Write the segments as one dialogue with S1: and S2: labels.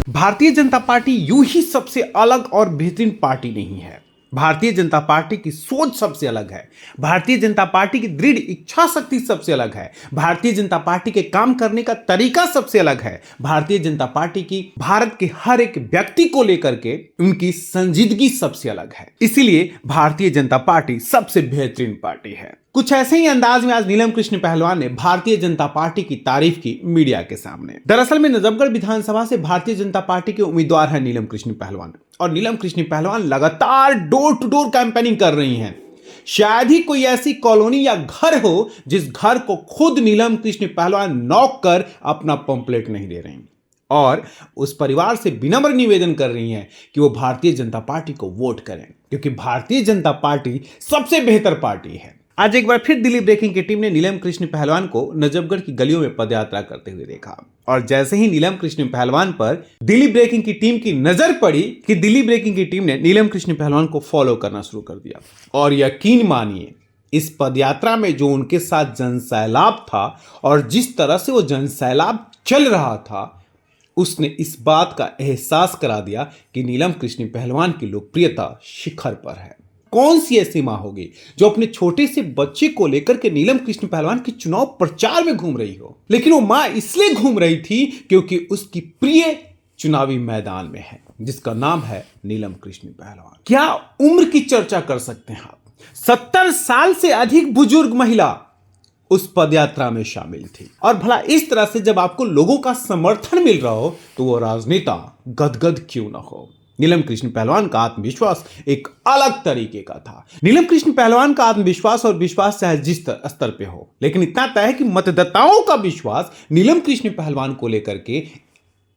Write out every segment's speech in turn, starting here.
S1: Bharatiya Janata party यूं ही सबसे अलग और बेहतरीन पार्टी नहीं है। भारतीय जनता पार्टी की सोच सबसे अलग है। भारतीय जनता पार्टी की दृढ़ इच्छा शक्ति सबसे अलग है। भारतीय जनता पार्टी के काम करने का तरीका सबसे अलग है। भारतीय जनता पार्टी की भारत के हर एक व्यक्ति को लेकर के उनकी संजीदगी सबसे अलग है। इसीलिए भारतीय जनता पार्टी सबसे बेहतरीन पार्टी है। कुछ ऐसे ही अंदाज में आज नीलम कृष्ण पहलवान ने भारतीय जनता पार्टी की तारीफ की मीडिया के सामने। दरअसल में नजफगढ़ विधानसभा से भारतीय जनता पार्टी के उम्मीदवार हैं नीलम कृष्ण पहलवान, और नीलम कृष्ण पहलवान लगातार डोर टू डोर कैंपेनिंग कर रही हैं। शायद ही कोई ऐसी कॉलोनी या घर हो जिस घर को खुद नीलम कृष्ण पहलवान नॉक कर अपना पंपलेट नहीं दे रही, और उस परिवार से विनम्र निवेदन कर रही हैं कि वो भारतीय जनता पार्टी को वोट करें, क्योंकि भारतीय जनता पार्टी सबसे बेहतर पार्टी है। आज एक बार फिर दिल्ली ब्रेकिंग की टीम ने नीलम कृष्ण पहलवान को नजफगढ़ की गलियों में पदयात्रा करते हुए देखा, और जैसे ही नीलम कृष्ण पहलवान पर दिल्ली ब्रेकिंग की टीम की नजर पड़ी कि दिल्ली ब्रेकिंग की टीम ने नीलम कृष्ण पहलवान को फॉलो करना शुरू कर दिया। और यकीन मानिए, इस पदयात्रा में जो उनके साथ जनसैलाब था और जिस तरह से वो जनसैलाब चल रहा था, उसने इस बात का एहसास करा दिया कि नीलम कृष्ण पहलवान की लोकप्रियता शिखर पर है। कौन सी ऐसी मां होगी जो अपने छोटे से बच्चे को लेकर के नीलम कृष्ण पहलवान के चुनाव प्रचार में घूम रही हो, लेकिन वो मां इसलिए घूम रही थी क्योंकि उसकी प्रिय चुनावी मैदान में है, जिसका नाम है नीलम कृष्ण पहलवान। क्या उम्र की चर्चा कर सकते हैं आप? 70 साल से अधिक बुजुर्ग महिला उस पदयात्रा में शामिल थी, और भला इस तरह से जब आपको लोगों का समर्थन मिल रहा हो तो वो राजनेता गदगद क्यों ना हो। नीलम कृष्ण पहलवान का आत्मविश्वास एक अलग तरीके का था। नीलम कृष्ण पहलवान का आत्मविश्वास और विश्वास चाहे जिस स्तर पे हो, लेकिन इतना तय है कि मतदाताओं का विश्वास नीलम कृष्ण पहलवान को लेकर के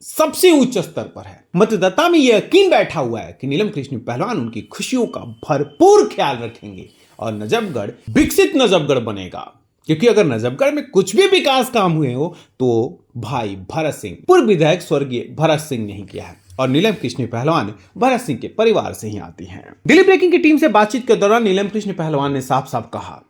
S1: सबसे उच्च स्तर पर है। मतदाता में यह यकीन बैठा हुआ है कि नीलम कृष्ण पहलवान उनकी खुशियों का भरपूर ख्याल रखेंगे और नजफगढ़ विकसित नजफगढ़ बनेगा। क्योंकि अगर नजफगढ़ में कुछ भी विकास काम हुए हो तो भाई भरत सिंह, पूर्व विधायक स्वर्गीय भरत सिंह ने ही किया है, और नीलम कृष्ण पहलवान भरत सिंह के परिवार से ही आती हैं। दिल्ली ब्रेकिंग की टीम से बातचीत के दौरान नीलम कृष्ण पहलवान ने साफ साफ कहा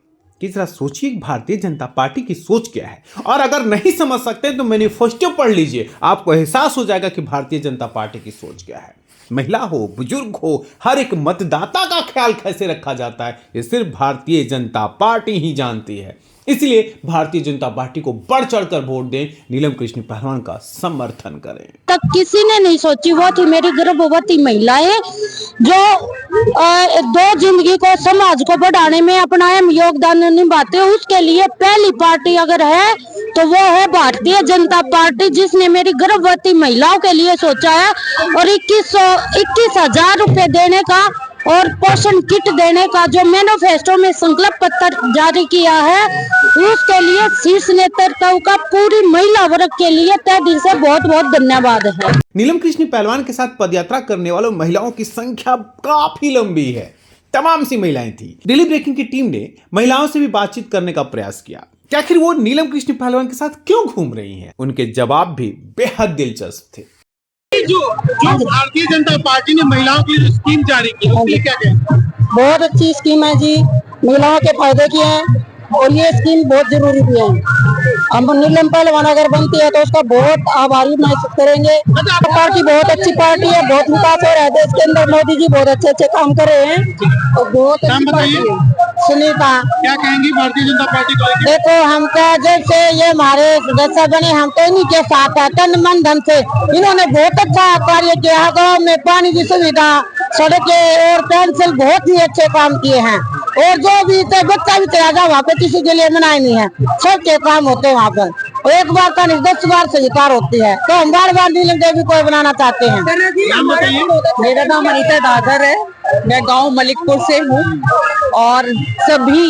S1: कि जरा सोचिए भारतीय जनता पार्टी की सोच क्या है, और अगर नहीं समझ सकते तो मैनिफेस्टो पढ़ लीजिए, आपको एहसास हो जाएगा कि भारतीय जनता पार्टी की सोच क्या है। महिला हो, बुजुर्ग हो, हर एक मतदाता का ख्याल कैसे रखा जाता है, ये सिर्फ भारतीय जनता पार्टी ही जानती है। इसलिए भारतीय जनता पार्टी को बढ़ चढ़कर वोट दें, नीलम कृष्ण पहलवान का समर्थन करें।
S2: तक किसी ने नहीं सोची, वो थी मेरी गर्भवती महिलाएं जो दो जिंदगी को, समाज को बढ़ाने में अपना अहम योगदान निभाते हैं। उसके लिए पहली पार्टी अगर है तो वो है भारतीय जनता पार्टी, जिसने मेरी गर्भवती महिलाओं के लिए सोचा है, और 21,000 रुपए देने का और पोषण किट देने का जो मैनिफेस्टो में संकल्प पत्र जारी किया है, उसके लिए शीर्ष नेतृत्व का पूरी महिला वर्ग के लिए तहे दिल से बहुत बहुत धन्यवाद है।
S1: नीलम कृष्ण पहलवान के साथ पदयात्रा करने वालों महिलाओं की संख्या काफी लंबी है, तमाम सी महिलाएं थी। दिल्ली ब्रेकिंग की टीम ने महिलाओं से भी बातचीत करने का प्रयास किया कि आखिर वो नीलम कृष्ण पहलवान के साथ क्यों घूम रही हैं। उनके जवाब भी बेहद दिलचस्प थे।
S3: जो भारतीय जनता पार्टी ने महिलाओं के लिए स्कीम जारी की, उसके क्या कहें?
S2: बहुत अच्छी स्कीम है जी, महिलाओं के फायदे की है, और ये स्कीम बहुत जरूरी भी है। हम नीलम पहलवान अगर बनती है तो उसका बहुत आभारी महसूस करेंगे। पार्टी बहुत अच्छी पार्टी है, बहुत विकास हो रहा है देश के अंदर, मोदी जी बहुत अच्छे अच्छे काम कर रहे हैं और बहुत अच्छी पार्टी है। सुनीता,
S3: क्या कहेंगी भारतीय जनता पार्टी को?
S2: देखो हम तो जब से ये हमारे सदस्य बने, हम तो इन्हीं के साथ है, तन मन धन से। इन्होंने बहुत अच्छा कार्य किया, गाँव में पानी की सुविधा, सड़कें और पेंसिल, बहुत ही अच्छे काम किए हैं। और जो भी बच्चा भी चला जाए वहाँ पे किसी के लिए मनाही नहीं है, सबके काम होते हैं वहाँ पर, और एक बार का नहीं 10 बार स्वीकार होती है। तो हम बार बार नीलम देवी को बनाना चाहते हैं।
S4: मेरा नाम अनीता दादर है, मैं गांव मलिकपुर से हूँ, और सभी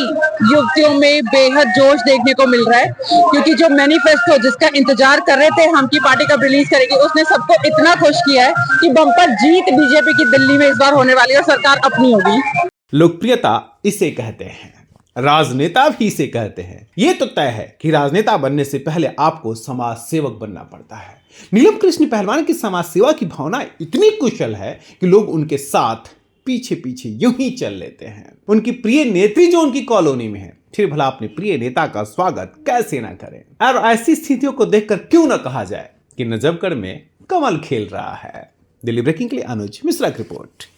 S4: युवतियों में बेहद जोश देखने को मिल रहा है, क्योंकि जो मैनिफेस्टो जिसका इंतजार कर रहे थे हम की पार्टी कब रिलीज करेगी, उसने सबको इतना खुश किया है कि बम्पर जीत बीजेपी की दिल्ली में इस बार होने वाली है और सरकार अपनी होगी।
S1: लोकप्रियता इसे कहते हैं, राजनेता भी इसे कहते हैं। यह तो तय है कि राजनेता बनने से पहले आपको समाज सेवक बनना पड़ता है। नीलम कृष्ण पहलवान की समाज सेवा की भावना इतनी कुशल है कि लोग उनके साथ पीछे पीछे यूं ही चल लेते हैं। उनकी प्रिय नेत्री जो उनकी कॉलोनी में है, फिर भला अपने प्रिय नेता का स्वागत कैसे ना करें। और ऐसी स्थितियों को देखकर क्यों ना कहा जाए कि नजफगढ़ में कमल खेल रहा है। दिल्ली ब्रेकिंग के लिए अनुज मिश्रा की रिपोर्ट।